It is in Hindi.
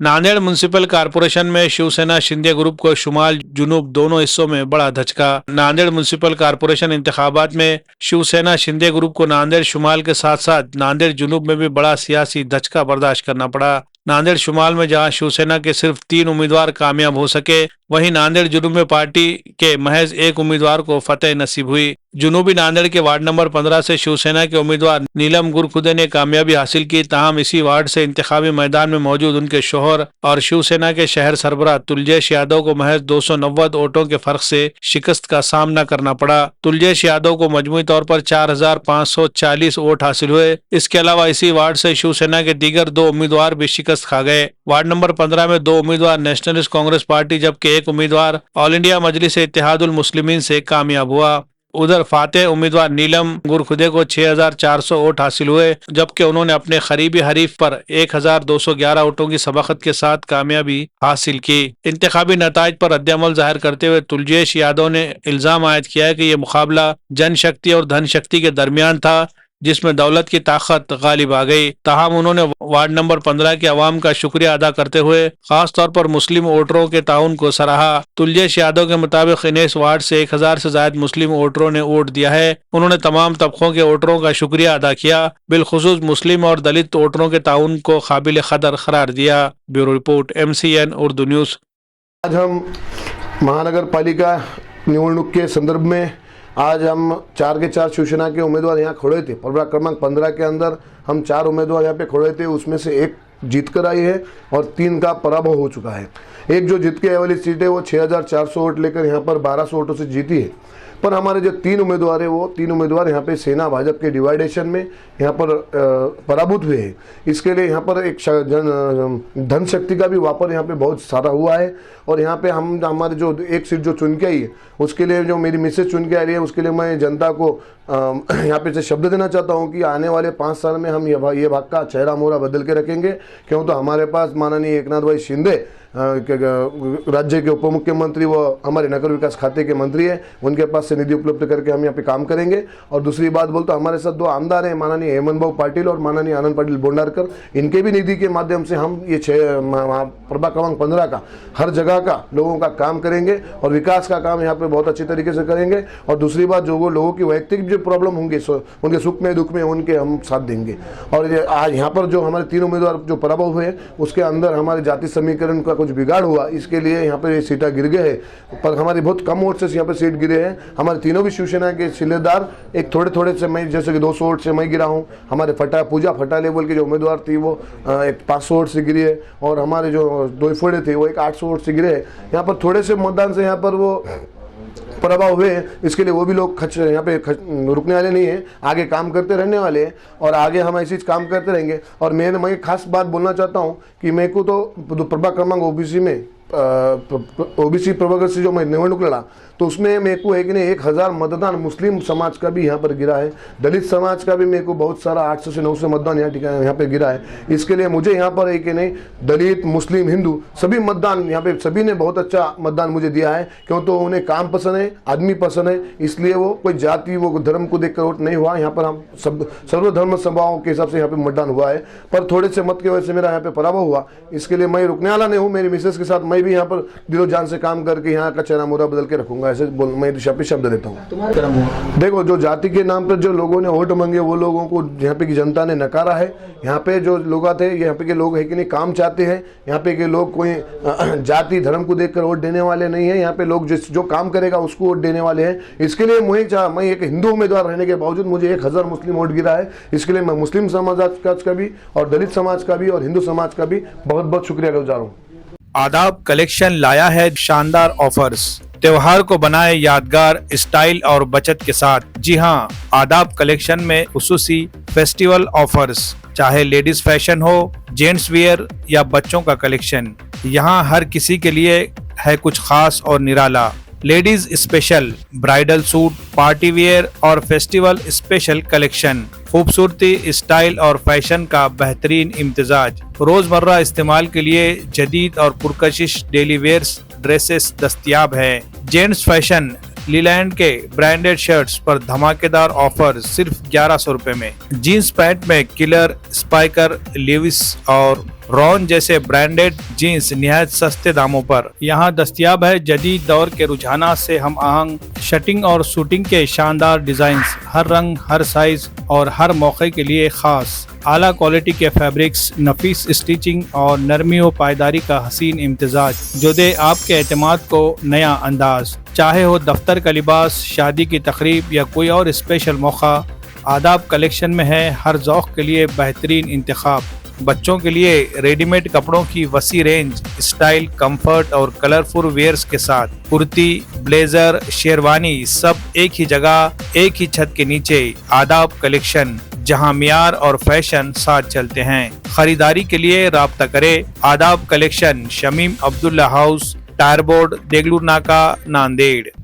नांदेड़ म्युनिसिपल कारपोरेशन में शिवसेना शिंदे ग्रुप को शुमाल जुनूब दोनों हिस्सों में बड़ा धचका। नांदेड़ म्युनिसिपल कारपोरेशन इंतखाबात में शिवसेना शिंदे ग्रुप को नांदेड़ शुमाल के साथ साथ नांदेड़ जुनूब में भी बड़ा सियासी धचका बर्दाश्त करना पड़ा। नांदेड़ शुमाल में जहां शिवसेना के सिर्फ 3 उम्मीदवार कामयाब हो सके, वहीं नांदेड़ जुनूब में पार्टी के महज 1 उम्मीदवार को फतेह नसीब हुई। जुनूबी नांदेड़ के वार्ड नंबर 15 से शिवसेना के उम्मीदवार नीलम गुरखुदे ने कामयाबी हासिल की। ताहम इसी वार्ड से इंतखाबी मैदान में मौजूद उनके शोहर और शिवसेना के शहर सरबराह तुलजेश यादव को महज 290 वोटों के फर्क से शिकस्त का सामना करना पड़ा। तुलजेश यादव को मजमूई तौर पर 4540 वोट हासिल हुए। इसके अलावा इसी वार्ड से शिवसेना के दीगर 2 उम्मीदवार भी शिकस्त खा गए। वार्ड नंबर 15 में 2 उम्मीदवार नेशनलिस्ट कांग्रेस पार्टी जबकि 1 उम्मीदवार ऑल इंडिया मजलिस इत्तेहादुल मुस्लिमीन से कामयाब हुआ। उधर फातेह उम्मीदवार नीलम गुरखुदे को 6400 वोट हासिल हुए, जबकि उन्होंने अपने करीबी हरीफ पर 1211 वोटों की सबकत के साथ कामयाबी हासिल की। इंतखाबी नताइज पर रद्द-ए-अमल जाहिर करते हुए तुलजेश यादव ने इल्जाम आयद किया है कि यह मुकाबला जनशक्ति और धन शक्ति के दरमियान था, जिसमें दौलत की ताकत गालिब आ गई। ताहम उन्होंने वार्ड नंबर 15 के अवाम का शुक्रिया अदा करते हुए खास तौर पर मुस्लिम वोटरों के ताउन को सराहा। तुलजेश यादव के मुताबिक इन इस वार्ड से 1000 से ज्यादा मुस्लिम वोटरों ने वोट दिया है। उन्होंने तमाम तबकों के वोटरों का शुक्रिया अदा किया, बिलखुसूस मुस्लिम और दलित वोटरों के ताउन को काबिल कदर करार दिया। Bureau report, MCN Urdu news. आज हम महानगर पालिका निवडणूक के संदर्भ में आज हम 4 के 4 शिवसेना के उम्मीदवार यहाँ खड़े थे। प्रभाग क्रमांक 15 के अंदर हम 4 उम्मीदवार यहाँ पे खड़े थे, उसमें से 1 जीत कर आई है और 3 का पराभव हो चुका है। एक जो जीत के वाली सीट है वो 6400 वोट लेकर यहाँ पर 1200 वोटों से जीती है। पर हमारे जो 3 उम्मीदवार है वो 3 उम्मीदवार यहाँ पे सेना भाजपा के डिवाइडेशन में यहाँ पर पराभूत हुए हैं। इसके लिए यहाँ पर एक धन शक्ति का भी वापर यहाँ पे बहुत सारा हुआ है। और यहाँ पे हम हमारे जो एक सीट जो चुन के आई है उसके लिए जो मेरी मिसेज चुन के आ रही है, उसके लिए मैं जनता को यहाँ पे से शब्द देना चाहता हूँ कि आने वाले 5 साल में हम ये भाग का चेहरा मोहरा बदल के रखेंगे। क्यों तो हमारे पास माननीय एकनाथ भाई शिंदे राज्य के उप मुख्यमंत्री व हमारे नगर विकास खाते के मंत्री है, उनके पास से निधि उपलब्ध करके हम यहाँ पे काम करेंगे। और दूसरी बात बोलते हमारे साथ 2 आमदार हैं, माननीय हेमंत भाऊ पाटिल और माननीय आनंद पाटिल बोंडारकर। इनके भी निधि के माध्यम से हम ये प्रभाग क्रमांक 15 का हर जगह का लोगों का काम करेंगे और विकास का काम यहाँ पे बहुत अच्छी तरीके से करेंगे। और दूसरी बात जो वो लोगों की वैयक्तिक जो प्रॉब्लम होंगे उनके सुख में दुख में उनके हम साथ देंगे। और आज यहाँ पर जो हमारे 3 उम्मीदवार जो पराभव हुए उसके अंदर हमारे जाति समीकरण का कुछ बिगाड़ हुआ, इसके लिए यहाँ पे सीटें गिर गए हैं। पर हमारी बहुत कम वोट से यहाँ पे सीट गिरे हैं। हमारे तीनों भी शिवसेना के शिलेदार एक थोड़े से मैं जैसे कि 200 वोट से मैं गिरा हूँ। हमारे पूजा फटा लेवल के जो उम्मीदवार थी वो एक 500 वोट से गिरी है और हमारे जो 2 फोड़े थे वो एक 800 वोट से गिरे हैं। यहाँ पर थोड़े से मतदान से यहाँ पर वो पराभव हुए, इसके लिए वो भी लोग यहाँ पे रुकने वाले नहीं है, आगे काम करते रहने वाले हैं और आगे हम ऐसी काम करते रहेंगे। और मैं खास बात बोलना चाहता हूँ कि मेरे को तो प्रभाग क्रमांक ओबीसी में ओबीसी प्रभाग से जो मैं निवडणूक लड़ा तो उसमें मेरे को है कि नहीं 1000 मतदान मुस्लिम समाज का भी यहाँ पर गिरा है, दलित समाज का भी मेरे को बहुत सारा 800 से 900 मतदान यहाँ पे गिरा है। इसके लिए मुझे यहाँ पर है कि नहीं दलित मुस्लिम हिंदू सभी मतदान यहाँ पे सभी ने बहुत अच्छा मतदान मुझे दिया है। क्यों तो उन्हें काम पसंद है, आदमी पसंद है, इसलिए वो कोई जाति वो धर्म को देखकर वोट नहीं हुआ। यहाँ पर हम सब सर्वधर्म सभाओं के हिसाब से यहाँ पे मतदान हुआ है। पर थोड़े से मत की वजह से मेरा यहाँ पे पराभव हुआ, इसके लिए मैं रुकने वाला नहीं हूँ। मेरी मिसेज के साथ मैं भी यहाँ पर दिलो जान से काम करके यहाँ का चेहरा मोहरा बदल के रखूंगा, ऐसे मैं शब्द देता हूँ। देखो जो जाति के नाम पर जो लोगों ने वोट मांगे वो लोगों को यहाँ पे की जनता ने नकारा है। यहाँ पे जो लोग आते हैं यहाँ पे के लोग है कि नहीं काम चाहते हैं। यहाँ पे के लोग कोई जाति धर्म को देखकर वोट देने वाले नहीं है। यहाँ पे लोग जो काम करेगा उसको वोट देने वाले हैं। इसके लिए मैं एक हिंदू उम्मीदवार रहने के बावजूद मुझे 1000 मुस्लिम वोट गिरा है। इसके लिए मैं मुस्लिम समाज का भी और दलित समाज का भी और हिंदू समाज का भी बहुत बहुत शुक्रिया गुजार हूँ। आदाब कलेक्शन लाया है शानदार ऑफर्स। त्योहार को बनाए यादगार स्टाइल और बचत के साथ। जी हाँ, आदाब कलेक्शन में खुसूसी फेस्टिवल ऑफर्स, चाहे लेडीज फैशन हो, जेंट्स वियर या बच्चों का कलेक्शन, यहाँ हर किसी के लिए है कुछ खास और निराला। Ladies special bridal suit, party wear और फेस्टिवल स्पेशल कलेक्शन, खूबसूरती, स्टाइल और फैशन का बेहतरीन इम्तिजाज। रोजमर्रा इस्तेमाल के लिए जदीद और पुरकशिश डेली वेयर्स ड्रेसेस दस्तयाब है। जेंट्स फैशन लीलैंड के ब्रांडेड शर्ट्स पर धमाकेदार ऑफर सिर्फ 1100 रुपए में। जीन्स पैंट में किलर, स्पाइकर, लेविस और रॉन जैसे ब्रांडेड जीन्स निहायत सस्ते दामों पर यहाँ दस्तयाब है। जदीद दौर के रुझानात से हम आहंग शटिंग और शूटिंग के शानदार डिजाइन्स, हर रंग, हर साइज और हर मौके के लिए खास। आला क्वालिटी के फैब्रिक्स, नफीस स्टिचिंग और नरमी व पायदारी का हसीन इम्तिजाज जो दे आपके एतमाद को नया अंदाज। चाहे हो दफ्तर का लिबास, शादी की तकरीब या कोई और स्पेशल मौका, आदाब कलेक्शन में है हर ज़ौक़ के लिए बेहतरीन इंतखाब। बच्चों के लिए रेडीमेड कपड़ों की वसी रेंज, स्टाइल, कंफर्ट और कलरफुल वेयर्स के साथ कुर्ती, ब्लेजर, शेरवानी सब एक ही जगह, एक ही छत के नीचे। आदाब कलेक्शन, जहां मियार और फैशन साथ चलते हैं। खरीदारी के लिए राब्ता करें। Adab collection, Shamim Abdullah house, tyre board, Degloor नाका, नांदेड़।